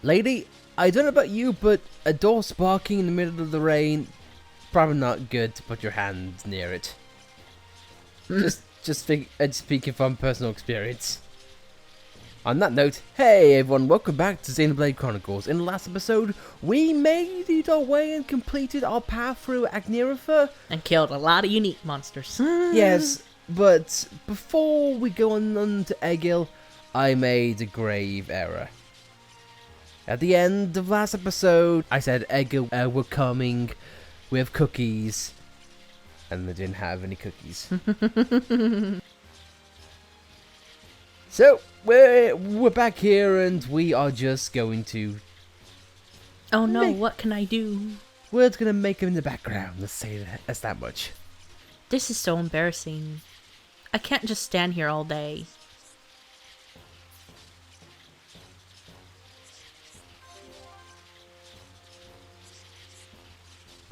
Lady, I don't know about you, but a door sparking in the middle of the rain, probably not good to put your hands near it. Just speaking from personal experience. On that note, hey everyone, welcome back to Xenoblade Chronicles. In the last episode, we made it our way and completed our path through Agniratha. And killed a lot of unique monsters. Yes, but before we go on to Egil, I made a grave error. At the end of last episode, I said Egil were coming with cookies, and they didn't have any cookies. So, we're back here, and we are just going to... Oh no, what can I do? We're just going to make him in the background, let's say that's that much. This is so embarrassing. I can't just stand here all day.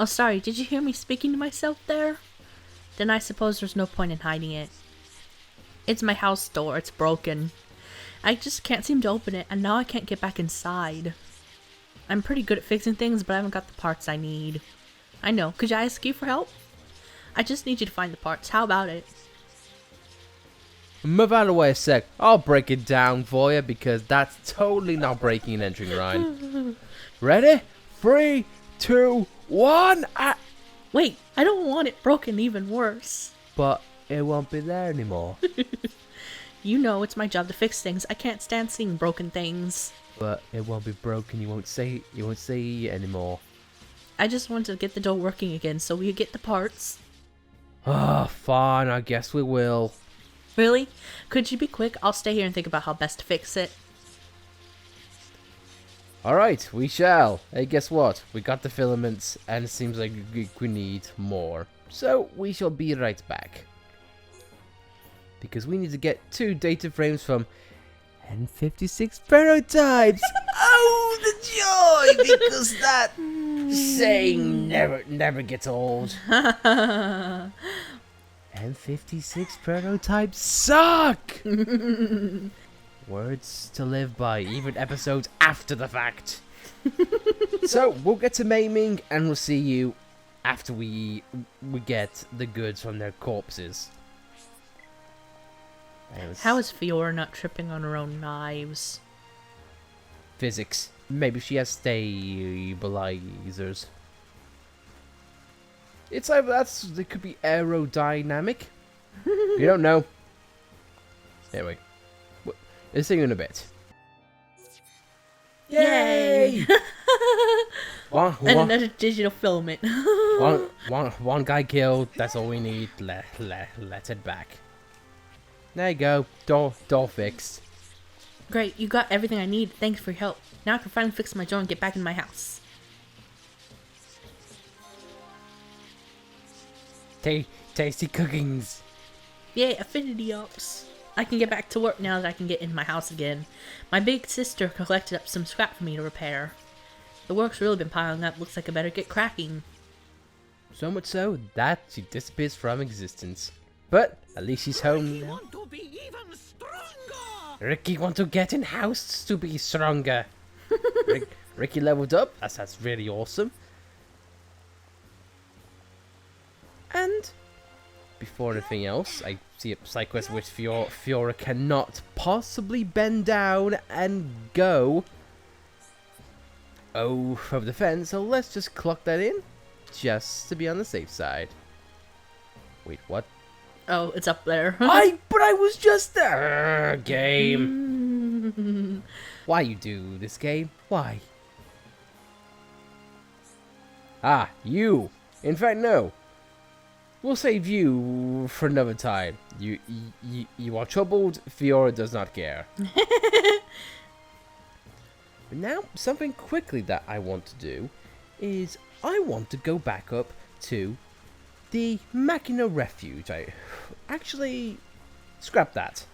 Oh, sorry, did you hear me speaking to myself there? Then I suppose there's no point in hiding it. It's my house door, it's broken. I just can't seem to open it, and now I can't get back inside. I'm pretty good at fixing things, but I haven't got the parts I need. I know, could I ask you for help? I just need you to find the parts, how about it? Move out of the way a sec, I'll break it down for you, because that's totally not breaking and entering Ryan. Ready? 3, 2, 1, Wait, I don't want it broken even worse. But it won't be there anymore. You know it's my job to fix things. I can't stand seeing broken things. But it won't be broken. You won't see it anymore. I just want to get the door working again so we get the parts. Ah, fine. I guess we will. Really? Could you be quick? I'll stay here and think about how best to fix it. Alright, we shall. Hey, guess what? We got the filaments, and it seems like we need more. So, we shall be right back. Because we need to get 2 data frames from N56 prototypes. Oh, the joy! Because that saying never gets old. N56 prototypes suck! Words to live by, even episodes after the fact. So, we'll get to maiming, and we'll see you after we get the goods from their corpses. How is Fiora not tripping on her own knives? Physics. Maybe she has stabilizers. It's like it could be aerodynamic. You don't know. Anyway, let's see you in a bit. Yay! And another digital filament. one guy killed. That's all we need. Let's head back. There you go. Door fixed. Great, you got everything I need. Thanks for your help. Now I can finally fix my door and get back in my house. Tasty cookings. Yay, affinity ups. I can get back to work now that I can get in my house again. My big sister collected up some scrap for me to repair. The work's really been piling up. Looks like I better get cracking. So much so that she disappears from existence. But at least she's home now. Want to be even stronger. Ricky want to get in house to be stronger. Ricky leveled up. That's really awesome. And before anything else, I see a sidequest which Fiora cannot possibly bend down and go over the fence. So let's just clock that in, just to be on the safe side. Wait, what? Oh, it's up there. But I was just there. Game. Why you do this game? Why? Ah, you. In fact, no. We'll save you for another time. You are troubled. Fiora does not care. But now, something quickly that I want to do is I want to go back up to the Machina Refuge. I actually scrap that.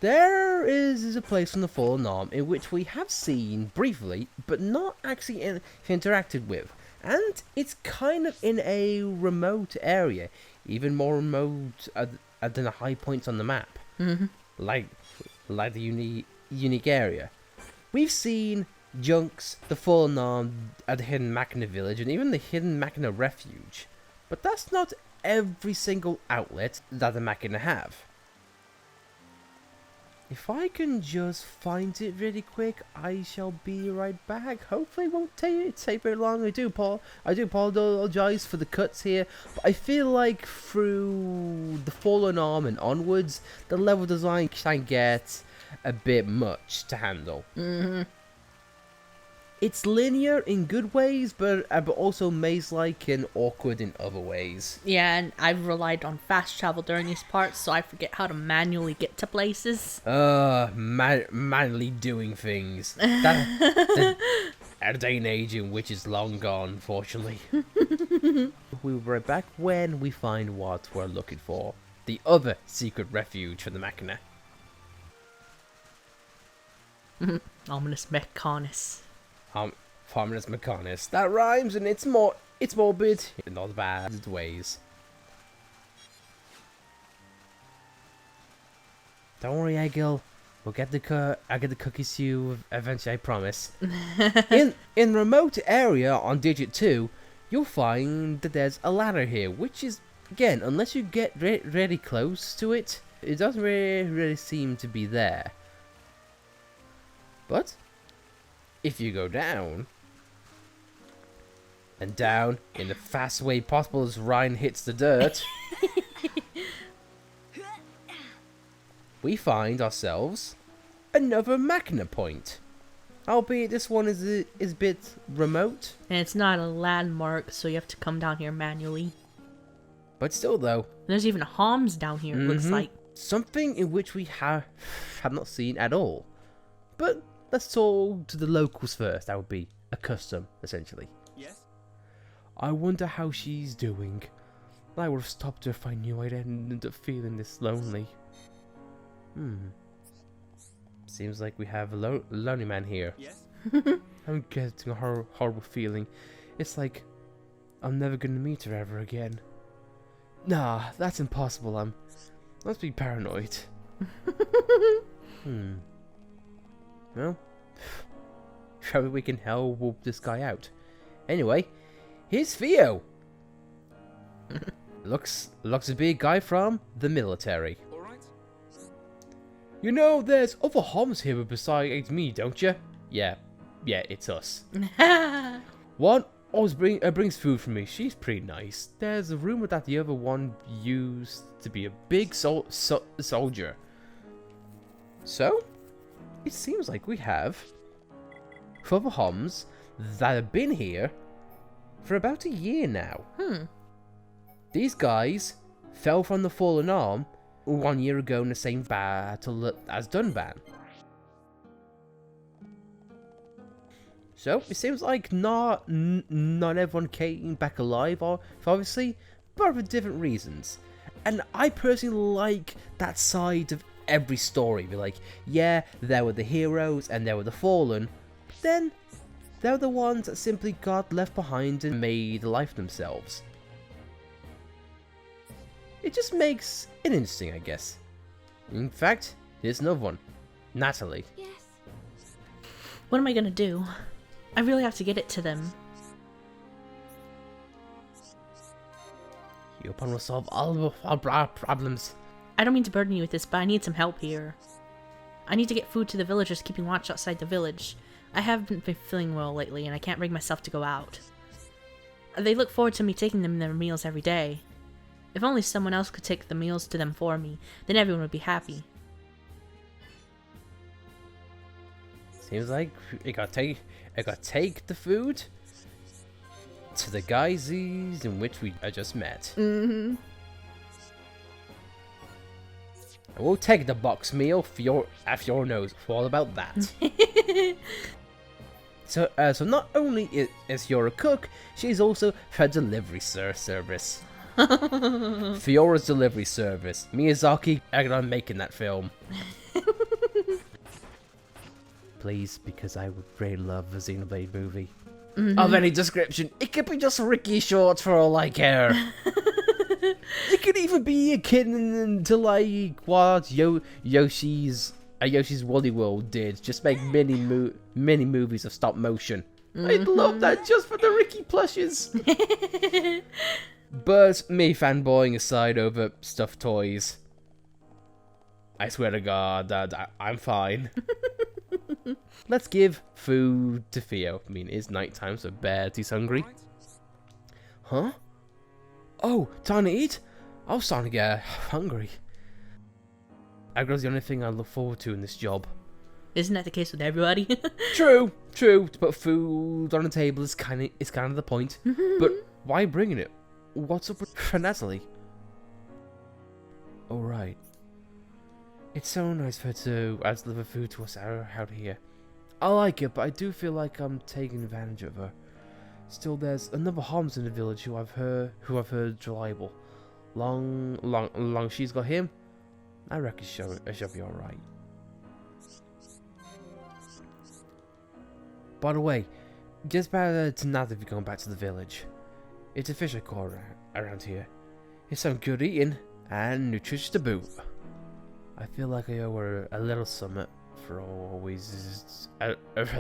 There is a place on the Fallen Arm in which we have seen briefly, but not actually interacted with. And it's kind of in a remote area, even more remote than the high points on the map. Mm-hmm. Like the unique area. We've seen Junks, the Fallen Arm at the Hidden Machina Village, and even the Hidden Machina Refuge. But that's not every single outlet that the Machina have. If I can just find it really quick, I shall be right back. Hopefully it won't take very long. I do apologize for the cuts here, but I feel like through the Fallen Arm and onwards, the level design can get a bit much to handle. It's linear in good ways, but also maze-like and awkward in other ways. Yeah, and I've relied on fast travel during these parts, so I forget how to manually get to places. Manually doing things. A day and age in which is long gone, unfortunately. We'll be right back when we find what we're looking for. The other secret refuge for the Machina. Ominous Mechanis. Farminus Mechanis. That rhymes, and it's morbid in all the bad ways. Don't worry, Egil. I'll get the cookies to you eventually, I promise. in remote area on Digit 2, you'll find that there's a ladder here, which is, again, unless you get really close to it, it doesn't really seem to be there. But if you go down, and down in the fast way possible as Ryan hits the dirt, we find ourselves another Machina point. Albeit this one is a bit remote. And it's not a landmark, so you have to come down here manually. But still though. There's even Homs down here, it looks like. Something in which we have not seen at all. But let's talk to the locals first. That would be a custom, essentially. Yes? I wonder how she's doing. I would have stopped her if I knew I'd end up feeling this lonely. Seems like we have a lonely man here. Yes? I'm getting a horrible feeling. It's like I'm never gonna meet her ever again. Nah, that's impossible. I must be paranoid. Well, maybe we can help this guy out. Anyway, here's Theo. Looks a big guy from the military. Alright. You know, there's other Homs here besides me, don't you? Yeah, it's us. One always brings food for me. She's pretty nice. There's a rumor that the other one used to be a big soldier. So, it seems like we have other Homs that have been here for about a year now. These guys fell from the Fallen Arm 1 year ago in the same battle as Dunban. So, it seems like not everyone came back alive, obviously, but for different reasons. And I personally like that side of every story. Be like, yeah, there were the heroes and there were the fallen, but then there were the ones that simply got left behind and made life themselves. It just makes it interesting, I guess. In fact, here's another one. Natalie. Yes. What am I gonna do? I really have to get it to them. You will solve all our problems. I don't mean to burden you with this, but I need some help here. I need to get food to the villagers keeping watch outside the village. I haven't been feeling well lately, and I can't bring myself to go out. They look forward to me taking them their meals every day. If only someone else could take the meals to them for me, then everyone would be happy. Seems like I gotta take the food to the guys in which we just met. Mm-hmm. I will take the box meal for your nose. For all about that. So not only is Fiora a cook, she's also her delivery service. Fiora's delivery service. Miyazaki, I'm making that film. Please, because I would really love a Xenoblade movie. Of any description. It could be just Ricky Shorts for all I care. It could even be a kid until like what Yoshi's Yoshi's Woolly World did. Just make mini movies of stop motion. I'd love that just for the Ricky plushes. But me fanboying aside over stuffed toys, I swear to God that I'm fine. Let's give food to Theo. I mean, it's nighttime, so bet he's hungry. Huh? Oh, time to eat? I was starting to get hungry. Aggro's the only thing I look forward to in this job. Isn't that the case with everybody? True. To put food on the table is kind of the point. But why bringing it? What's up with Natalie? Oh right. It's so nice for her to deliver food to us out here. I like it, but I do feel like I'm taking advantage of her. Still, there's another Homs in the village who I've heard reliable. Long she's got him, I reckon she'll be alright. By the way, just better to not if you're going back to the village. It's a fish I caught around here. It's some good eating and nutritious to boot. I feel like I owe her a little something for always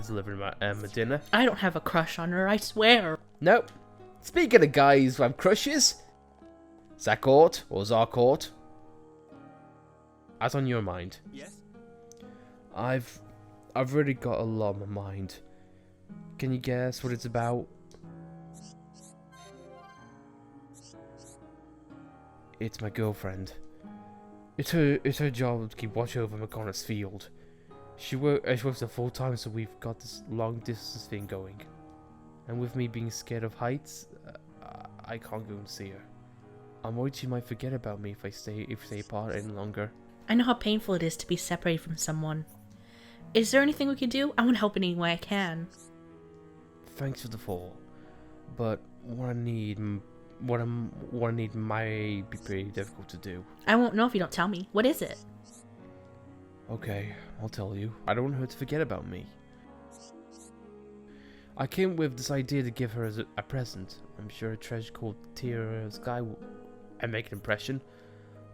delivering my dinner. I don't have a crush on her, I swear. Nope. Speaking of guys who have crushes, Zakort or Zarkort, what's on your mind? Yes. I've really got a lot on my mind. Can you guess what it's about? It's my girlfriend. It's her job to keep watch over McConnell's field. She works there full time, so we've got this long distance thing going. And with me being scared of heights, I can't go and see her. I'm worried she might forget about me if I stay apart any longer. I know how painful it is to be separated from someone. Is there anything we can do? I want to help in any way I can. Thanks for the fall, but what I need might be pretty difficult to do. I won't know if you don't tell me. What is it? Okay, I'll tell you. I don't want her to forget about me. I came with this idea to give her as a present. I'm sure a treasure called Tear Sky will make an impression,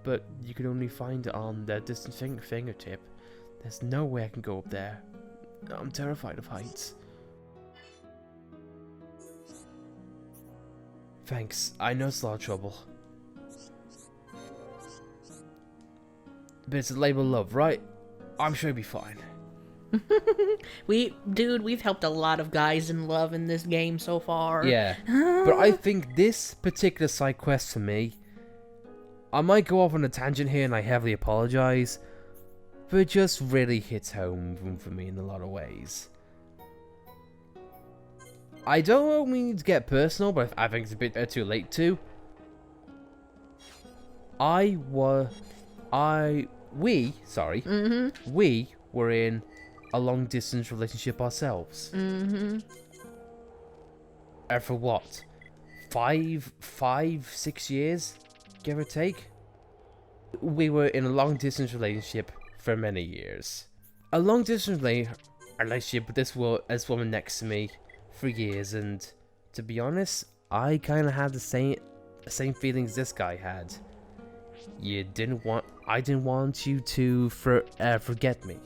but you can only find it on their distant fingertip. There's no way I can go up there. I'm terrified of heights. Thanks, I know it's a lot of trouble. But it's a labor of love, right? I'm sure you'll be fine. We've helped a lot of guys in love in this game so far. Yeah, but I think this particular side quest for me, I might go off on a tangent here and I heavily apologize, but it just really hits home for me in a lot of ways. I don't mean to get personal, but I think it's a bit too late to. We were in a long distance relationship ourselves. And for what? 6 years, give or take? We were in a long distance relationship for many years. A long distance relationship with this woman next to me for years, and to be honest, I kind of had the same feelings this guy had. I didn't want you to forget me.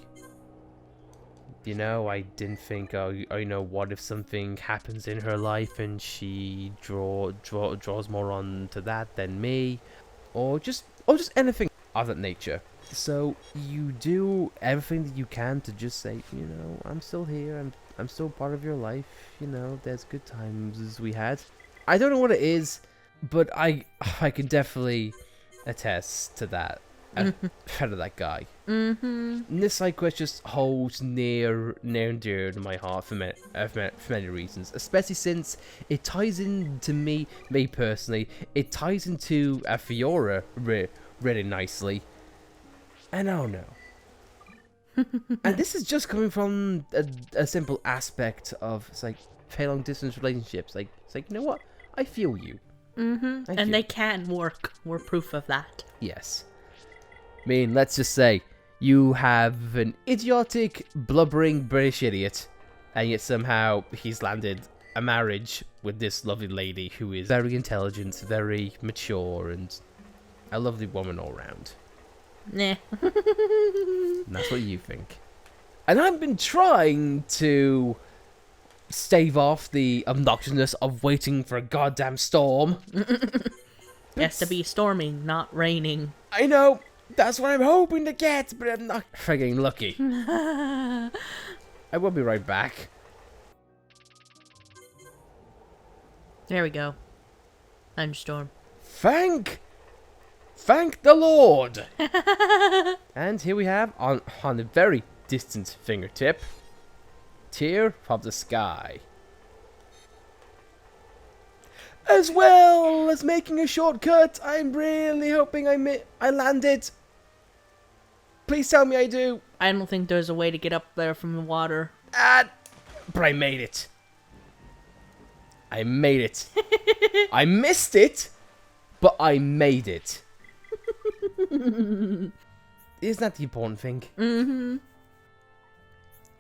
You know, I didn't think, what if something happens in her life and she draws more on to that than me, or just anything of that nature. So you do everything that you can to just say, I'm still here, I'm still part of your life, there's good times we had. I don't know what it is, but I can definitely attest to that. Out of that guy. And this side quest just holds near and dear to my heart for many reasons, especially since it ties into me personally. It ties into Fiora really nicely, and I don't know. And this is just coming from a simple aspect of long distance relationships. It's like, you know what? I feel you. And they can work. We're proof of that. Yes. I mean, let's just say you have an idiotic, blubbering British idiot, and yet somehow he's landed a marriage with this lovely lady who is very intelligent, very mature, and a lovely woman all round. Nah. And that's what you think. And I've been trying to stave off the obnoxiousness of waiting for a goddamn storm. It has to be storming, not raining. I know, that's what I'm hoping to get, but I'm not frigging lucky. I will be right back. There we go. Thunderstorm. Thank the Lord. And here we have, on a very distant fingertip, Tear from the Sky. As well as making a shortcut, I'm really hoping I land it. Please tell me I do. I don't think there's a way to get up there from the water. But I made it. I made it. I missed it, but I made it. Isn't that the important thing? Mm-hmm.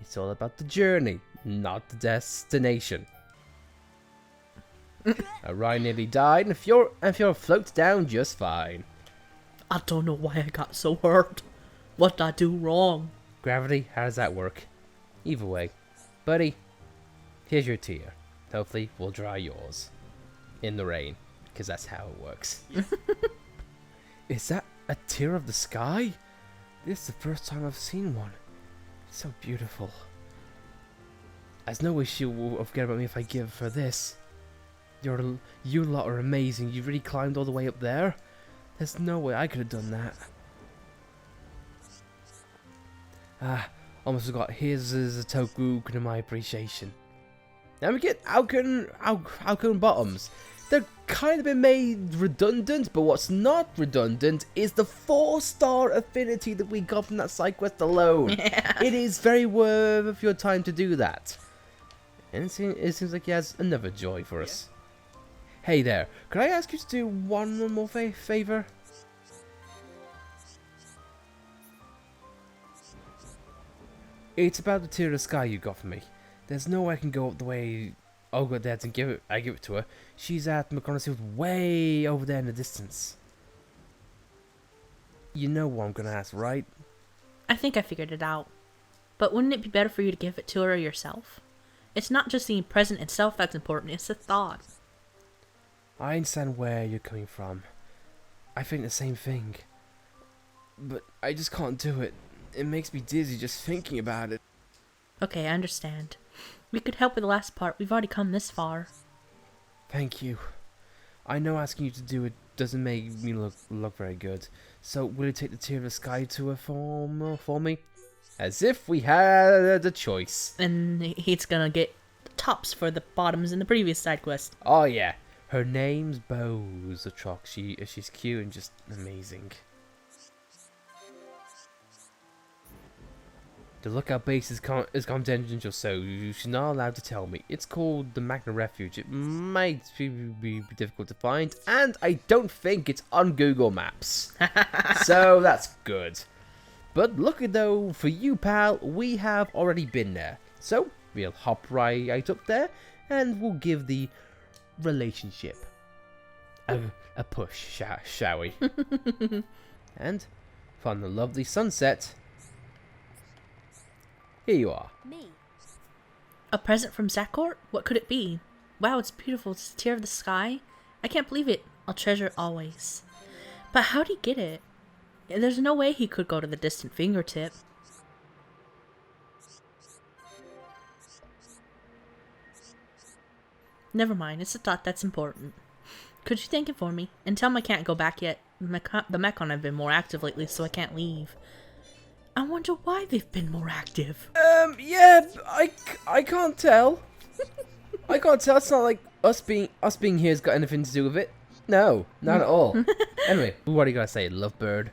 It's all about the journey, not the destination. Ryan nearly died, and Fiora floats down just fine. I don't know why I got so hurt. What did I do wrong? Gravity, how does that work? Either way, buddy, here's your tear. Hopefully, we'll dry yours in the rain, because that's how it works. Is that a tear of the sky? This is the first time I've seen one. It's so beautiful. There's no way she will forget about me if I give her this. You lot are amazing. You really climbed all the way up there? There's no way I could have done that. Almost forgot. Here's a token of my appreciation. Now we get Alcon bottoms. They're kind of been made redundant, but what's not redundant is the 4-star affinity that we got from that side quest alone. Yeah. It is very worth your time to do that. And it seems like he has another joy for us. Hey there, could I ask you to do one more favor? It's about the tear of the sky you got for me. There's no way I can go up the way Olga Dad's and give it to her. She's at McConaughey's way over there in the distance. You know what I'm gonna ask, right? I think I figured it out. But wouldn't it be better for you to give it to her yourself? It's not just the present itself that's important, it's the thought. I understand where you're coming from. I think the same thing. But I just can't do it. It makes me dizzy just thinking about it. Okay, I understand. We could help with the last part. We've already come this far. Thank you. I know asking you to do it doesn't make me look very good. So will you take the tear of the sky to her for me? As if we had a choice. And he's gonna get tops for the bottoms in the previous side quest. Oh yeah. Her name's Bose the Troc. She's cute and just amazing. The lookout base is confidential, so she's not allowed to tell me. It's called the Magna Refuge. It might be difficult to find, and I don't think it's on Google Maps. So that's good. But lucky though for you, pal, we have already been there. So we'll hop right up there, and we'll give the relationship a push, shall we? And from the lovely sunset, here you are. Me. A present from Zakort? What could it be? Wow, it's beautiful. It's a tear of the sky. I can't believe it. I'll treasure it always. But how'd he get it? There's no way he could go to the distant fingertip. Never mind, it's a thought that's important. Could you thank him for me? And tell him I can't go back yet. The Mechon have been more active lately, so I can't leave. I wonder why they've been more active. Yeah, I can't tell. I can't tell. It's not like us being here has got anything to do with it. No, not at all. Anyway, what do you gotta say, lovebird?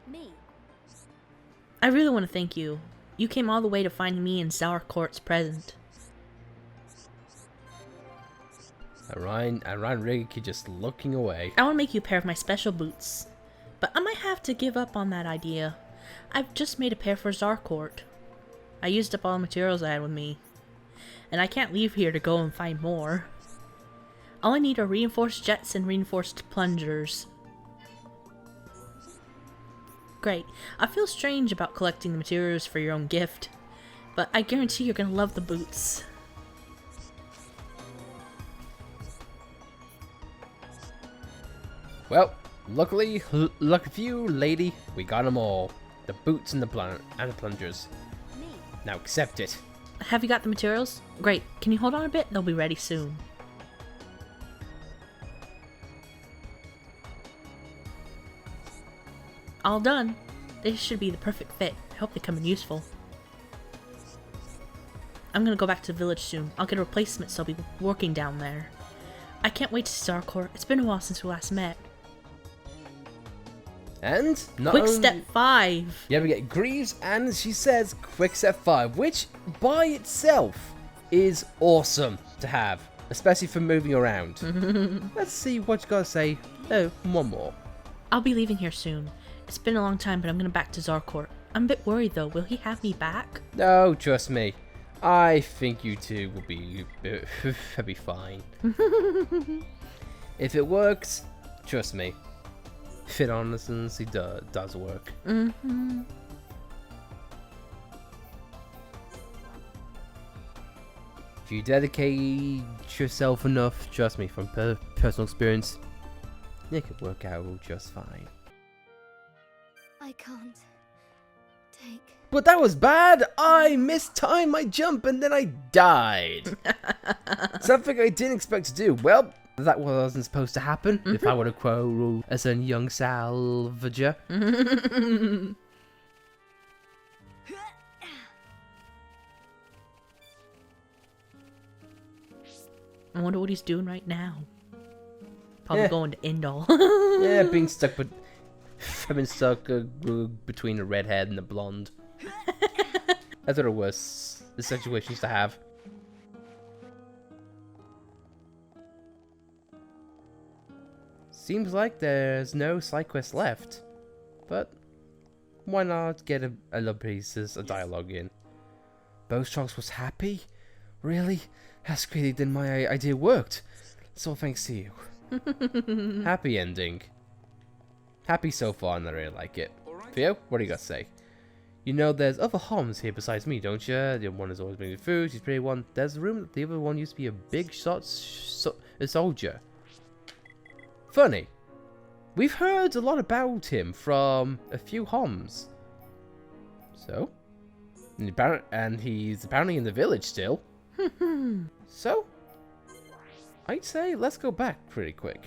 Me. I really want to thank you. You came all the way to find me in Zakord's present. Ryan Riggy just looking away. I want to make you a pair of my special boots. But I might have to give up on that idea. I've just made a pair for Zakord. I used up all the materials I had with me. And I can't leave here to go and find more. All I need are reinforced jets and reinforced plungers. Great. I feel strange about collecting the materials for your own gift, but I guarantee you're gonna love the boots. Well, lucky for you, lady, we got them all. The boots and the plungers. Now accept it. Have you got the materials? Great. Can you hold on a bit? They'll be ready soon. All done. This should be the perfect fit. I hope they come in useful. I'm gonna go back to the village soon. I'll get a replacement so I'll be working down there. I can't wait to see Starcourt. It's been a while since we last met. And not Quick only... step 5. Yeah, we get Greaves, and she says quick step 5, which by itself is awesome to have, especially for moving around. Let's see what you gotta say. Oh, one more. I'll be leaving here soon. It's been a long time, but I'm gonna back to Zarcourt. I'm a bit worried though. Will he have me back? No, trust me. I think you two will be fine. If it works, trust me. Fit honesty does work. If you dedicate yourself enough, trust me, from personal experience, it could work out just fine. I can't take. But that was bad! I mistimed my jump and then I died! Something I didn't expect to do. Well, that wasn't supposed to happen. If I would have quoted as a young salvager. I wonder what he's doing right now. Probably going to end all. Yeah, being stuck with... I've been stuck between the redhead and the blonde. I thought it was the situations to have. Seems like there's no side quest left, but why not get a little pieces of dialogue in? Bowstrokes was happy? Really? That's clearly then my idea worked. So thanks to you. Happy ending. Happy so far, and I really like it. Theo, what do you got to say? You know, there's other homs here besides me, don't you? The one is always making food, she's pretty one. There's a room that the other one used to be a big shot a soldier. Funny. We've heard a lot about him from a few homs. So? And he's apparently in the village still. So? I'd say let's go back pretty quick.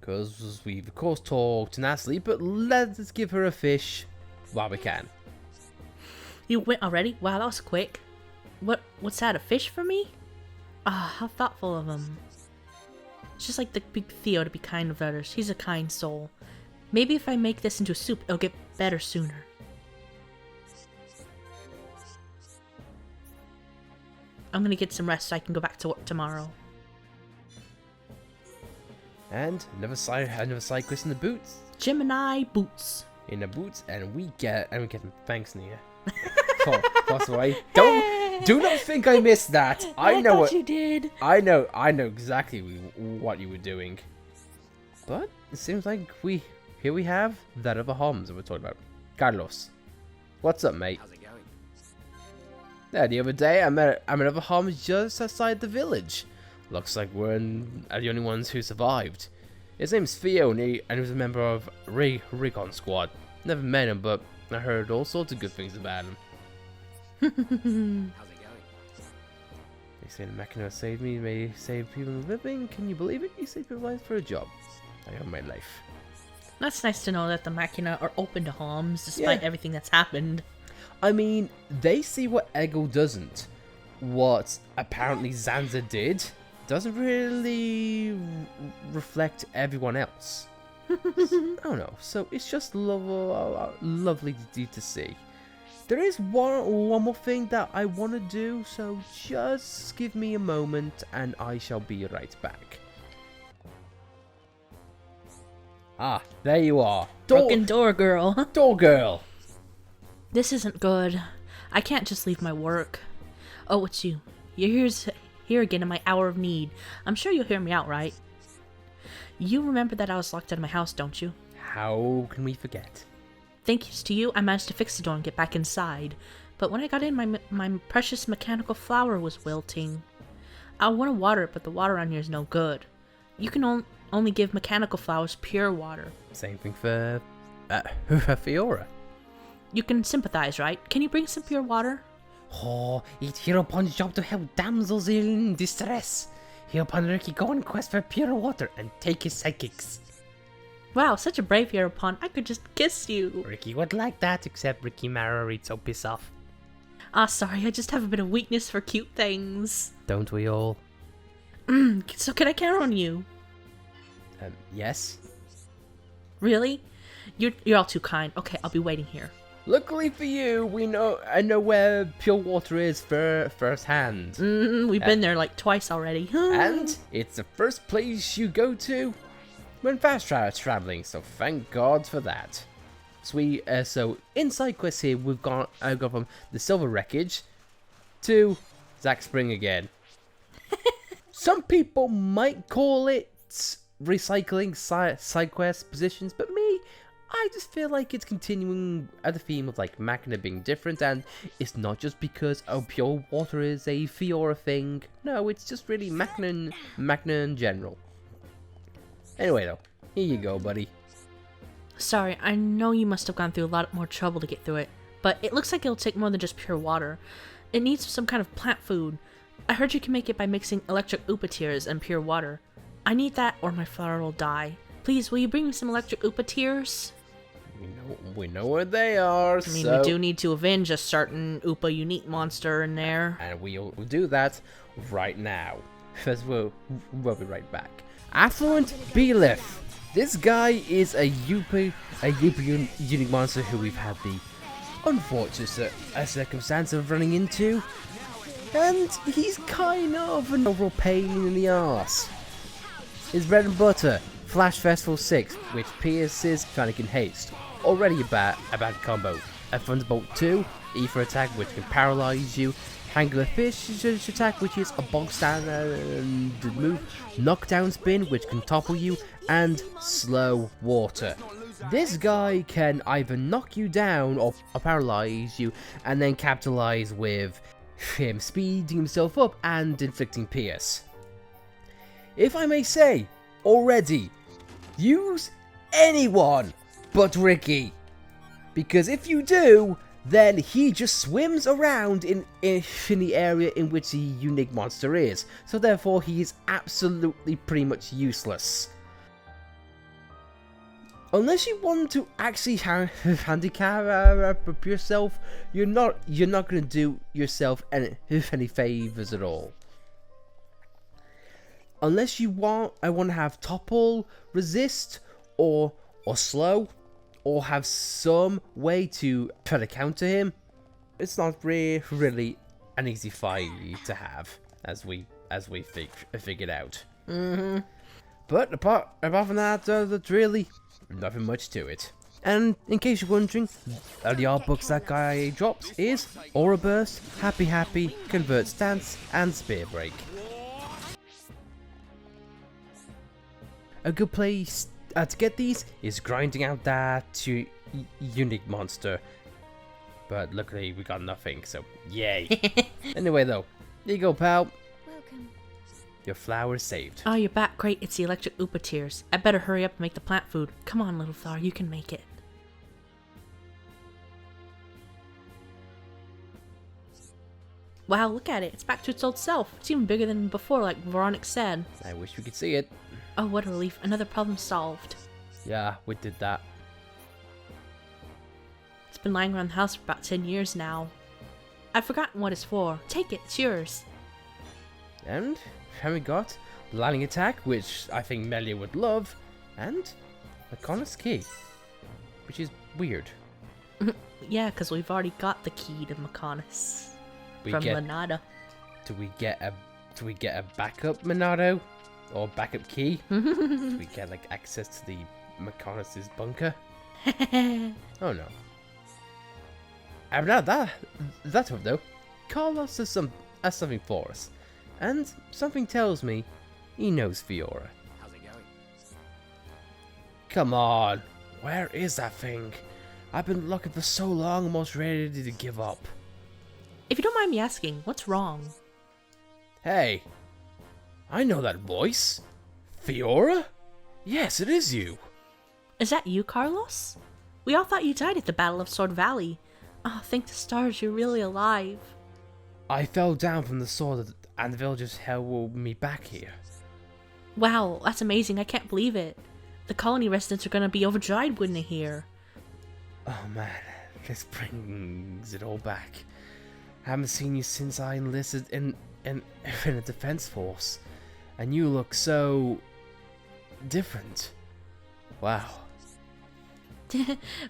Because we've of course talked to Natalie, but let's give her a fish while we can. You went already? Wow, that was quick. What's that, a fish for me? Ah, how thoughtful of him. It's just like the big Theo to be kind with others. He's a kind soul. Maybe if I make this into soup, it'll get better sooner. I'm gonna get some rest so I can go back to work tomorrow. And another side quest in the boots. Gemini boots. In the boots, and we get them. Thanks, Nia. Possibly. Do not think I missed that. I know what you did. I know exactly what you were doing. But it seems like here we have that other homs that we're talking about. Carlos, what's up, mate? How's it going? Yeah, the other day I met another homs just outside the village. Looks like we're the only ones who survived. His name's Theo, and he was a member of Recon Squad. Never met him, but I heard all sorts of good things about him. How's it going? They say the Machina saved me, may save people living. Can you believe it? He saved people's lives for a job. I owe my life. That's nice to know that the Machina are open to homs despite everything that's happened. I mean, they see what Ego doesn't. What apparently Zanza did doesn't really reflect everyone else. I don't know. So it's just lovely to see. There is one more thing that I want to do, so just give me a moment and I shall be right back. Ah, there you are. Broken door girl. Door girl. This isn't good. I can't just leave my work. Oh, it's you. You're here again in my hour of need. I'm sure you'll hear me out, right? You remember that I was locked out of my house, don't you? How can we forget? Thanks to you, I managed to fix the door and get back inside. But when I got in, my precious mechanical flower was wilting. I want to water it, but the water on here is no good. You can only give mechanical flowers pure water. Same thing for Fiora. You can sympathize, right? Can you bring some pure water? Oh, it's Heropon's job to help damsels in distress. Hereupon Ricky, go on quest for pure water and take his sidekicks. Wow, such a brave Hereupon. I could just kiss you. Ricky would like that, except Ricky married, so piss off. Ah, sorry, I just have a bit of weakness for cute things. Don't we all? So can I count on you? Yes. Really? You're all too kind. Okay, I'll be waiting here. Luckily for you, I know where pure water is firsthand. We've been there like twice already. And it's the first place you go to when fast traveling, so thank God for that. So in side quests here, we've gone from the Silver Wreckage to Zack Spring again. Some people might call it recycling side quest positions, but me, I just feel like it's continuing the theme of like Machina being different, and it's not just because pure water is a Fiora thing. No, it's just really Machina in general. Anyway though, here you go, buddy. Sorry, I know you must have gone through a lot more trouble to get through it, but it looks like it'll take more than just pure water. It needs some kind of plant food. I heard you can make it by mixing electric Oopa tears and pure water. I need that or my flower will die. Please, will you bring me some electric Oopa tears? We know where they are. I mean, we do need to avenge a certain Oopa unique monster in there. And we'll do that right now. Because we'll be right back. Affluent Beelith. This guy is a Oopa unique monster who we've had the unfortunate circumstance of running into. And he's kind of an overall pain in the arse. His bread and butter, Flash Festival 6, which pierces Fanatic in haste. Already a bad combo. A Thunderbolt 2, Ether attack, which can paralyze you. Angler Fish attack, which is a bog standard move. Knockdown Spin, which can topple you. And Slow Water. This guy can either knock you down or paralyze you, and then capitalize with him speeding himself up and inflicting pierce. If I may say, already, use anyone but Ricky. Because if you do, then he just swims around in the area in which the unique monster is. So therefore he is absolutely pretty much useless. Unless you want to actually handicap yourself, you're not going to do yourself any favors at all. Unless you want, I want to have topple, resist, or slow, or have some way to try to counter him. It's not really an easy fight to have, as we figured out. But apart from that, there's really nothing much to it. And in case you're wondering, the art books that guy drops is Aura Burst, Happy, Convert Stance, and Spear Break. A good place to get these is grinding out that unique monster. But luckily we got nothing, so yay. Anyway though, here you go, pal. Welcome. Your flower is saved. Oh, you're back. Great. It's the electric Oopa tears. I better hurry up and make the plant food. Come on, little flower. You can make it. Wow, look at it. It's back to its old self. It's even bigger than before, like Veronica said. I wish we could see it. Oh, what a relief. Another problem solved. Yeah, we did that. It's been lying around the house for about 10 years now. I've forgotten what it's for. Take it. It's yours. And then we got Lightning Attack, which I think Melia would love, and Macona's Key, which is weird. Yeah, because we've already got the key to Maconis from Monado. Do we get a backup Monado? Or backup key? Do we get like access to the Maconis' bunker? Oh no. And now that's it though. Carlos has something for us. And something tells me he knows Fiora. How's it going? Come on. Where is that thing? I've been looking for so long, almost ready to give up. If you don't mind me asking, what's wrong? Hey, I know that voice. Fiora? Yes, it is you. Is that you, Carlos? We all thought you died at the Battle of Sword Valley. Oh, thank the stars you're really alive. I fell down from the sword and the villagers held me back here. Wow, that's amazing. I can't believe it. The colony residents are gonna be overjoyed when they hear. Oh man, this brings it all back. I haven't seen you since I enlisted in a defense force. And you look so different. Wow.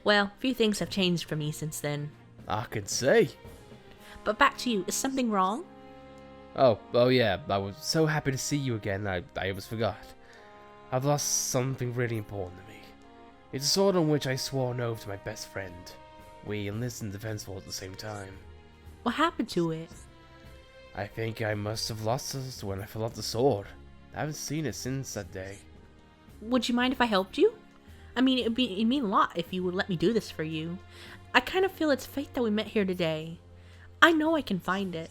Well, few things have changed for me since then. I can see. But back to you, is something wrong? Oh yeah, I was so happy to see you again, I almost forgot. I've lost something really important to me. It's a sword on which I swore an oath to my best friend. We enlisted in the defense force at the same time. What happened to it? I think I must have lost it when I fell off the sword. I haven't seen it since that day. Would you mind if I helped you? I mean, it'd mean a lot if you would let me do this for you. I kind of feel it's fate that we met here today. I know I can find it.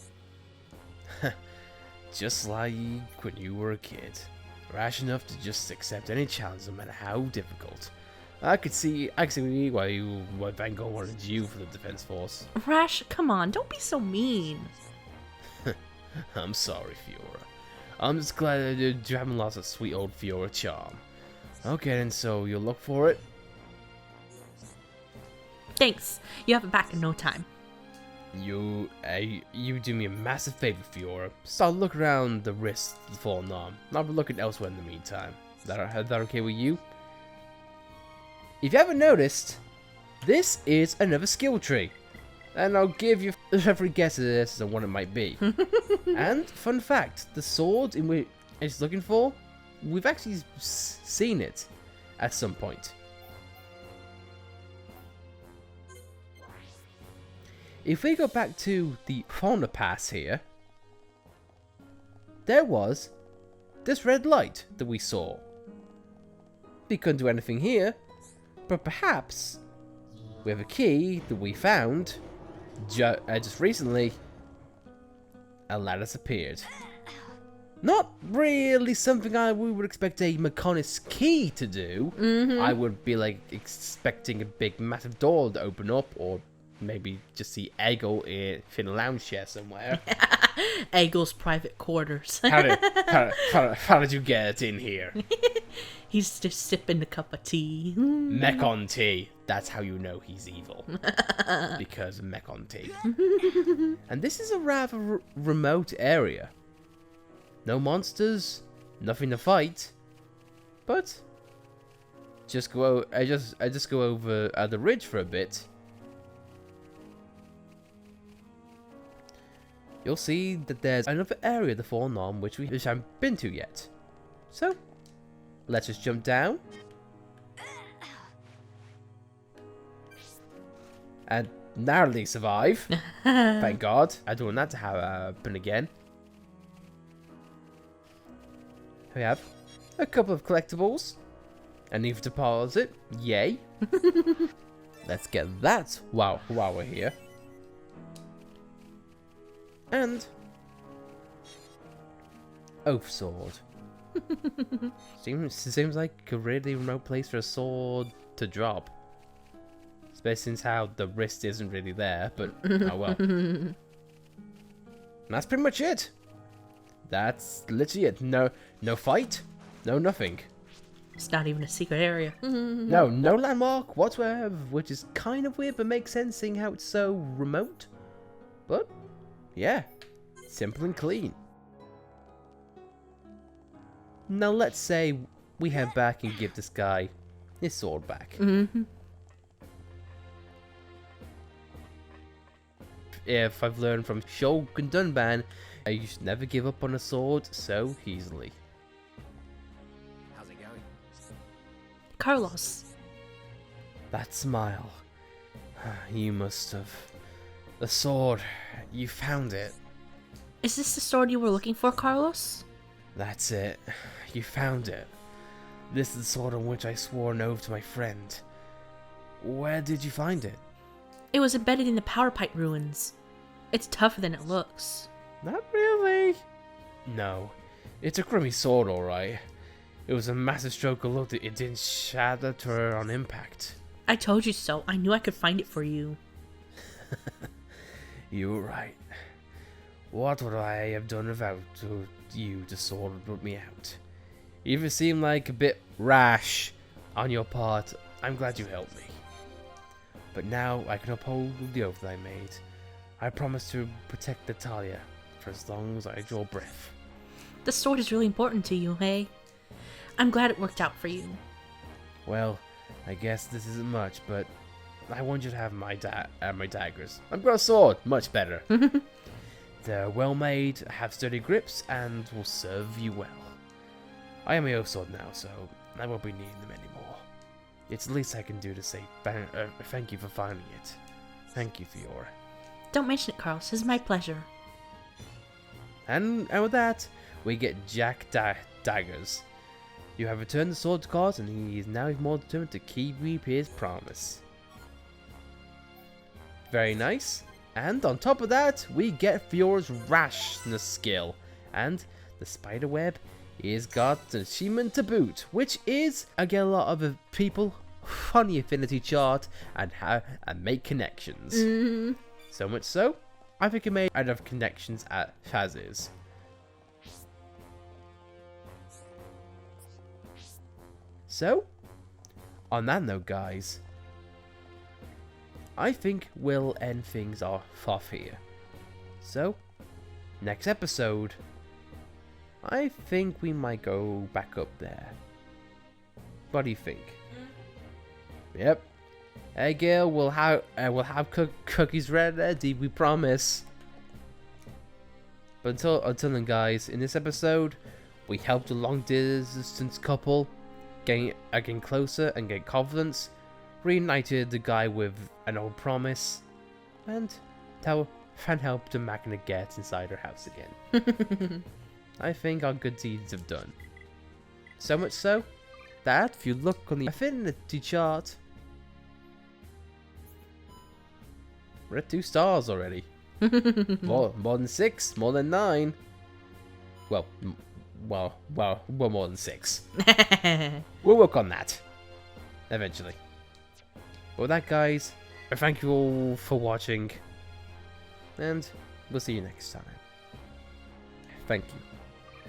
Just like when you were a kid. Rash enough to just accept any challenge no matter how difficult. I could see why Van Gogh wanted you for the defense force. Rash, come on, don't be so mean. I'm sorry, Fiora. I'm just glad you haven't lost a sweet old Fiora charm. Okay, then, so you'll look for it? Thanks. You have it back in no time. You do me a massive favor, Fiora. Start looking around the wrist of the fallen arm. I'll be looking elsewhere in the meantime. Is that okay with you? If you haven't noticed, this is another skill tree. And I'll give you every guess as to what it might be. And, fun fact, the sword in which it's looking for, we've actually seen it at some point. If we go back to the Fauna Pass here, there was this red light that we saw. We couldn't do anything here, but perhaps with a key that we found just recently, a lattice appeared. Not really something we would expect a Mechonis key to do. I would be like expecting a big massive door to open up, or maybe just see Eggle in a lounge chair somewhere. Eggle's private quarters. How did you get in here? He's just sipping a cup of tea. Mechon tea. That's how you know he's evil. Because of Mechon tea. And this is a rather remote area. No monsters, nothing to fight. But I just go over the ridge for a bit. You'll see that there's another area of the Fallen Arm which we haven't been to yet. So, let's just jump down. And narrowly survive. Thank God. I don't want that to happen again. We have a couple of collectibles. And even deposit. Yay. Let's get that while we're here. And Oath Sword. seems like a really remote place for a sword to drop. Especially since how the wrist isn't really there, but oh well. And that's pretty much it. That's literally it. No fight, no nothing. It's not even a secret area. No landmark whatsoever, which is kind of weird, but makes sense seeing how it's so remote. But yeah, simple and clean. Now let's say we head back and give this guy his sword back. If I've learned from Shogun Dunban, you should never give up on a sword so easily. How's it going? Carlos. That smile. You must have... The sword. You found it. Is this the sword you were looking for, Carlos? That's it. You found it. This is the sword on which I swore an oath to my friend. Where did you find it? It was embedded in the power pipe ruins. It's tougher than it looks. Not really. No, it's a crummy sword, alright. It was a massive stroke of luck that it didn't shatter to her on impact. I told you so. I knew I could find it for you. You were right. What would I have done without you to sort of put me out? Even seemed like a bit rash on your part. I'm glad you helped me. But now I can uphold the oath that I made. I promise to protect Natalia for as long as I draw breath. The sword is really important to you, hey? I'm glad it worked out for you. Well, I guess this isn't much, but I want you to have my daggers. I've got a sword, much better. They're well made, have sturdy grips, and will serve you well. I am my own sword now, so I won't be needing them anymore. It's the least I can do to say thank you for finding it. Thank you, Fiora. Don't mention it, Carlos. This is my pleasure. And with that, we get Jack daggers. You have returned the sword to Carlos, and he is now more determined to keep his promise. Very nice. And on top of that, we get Fiora's rashness skill. And the spider web is got an achievement to boot, which is get a lot of people on the affinity chart and make connections. So much so, I think it made out of connections as is. So, on that note, guys, I think we'll end things off here. So, next episode, I think we might go back up there. What do you think? Yep. Hey, Gail, we'll have cookies ready. We promise. But until then, guys, in this episode, we helped a long distance couple getting closer and get confidence, reunited the guy with an old promise, and helped the Magna get inside her house again. I think our good deeds have done. So much so that if you look on the affinity chart, we're at 2 stars already. more than 6, more than 9. Well, we're more than 6. We'll work on that eventually. But with that, guys, I thank you all for watching, and we'll see you next time. Thank you.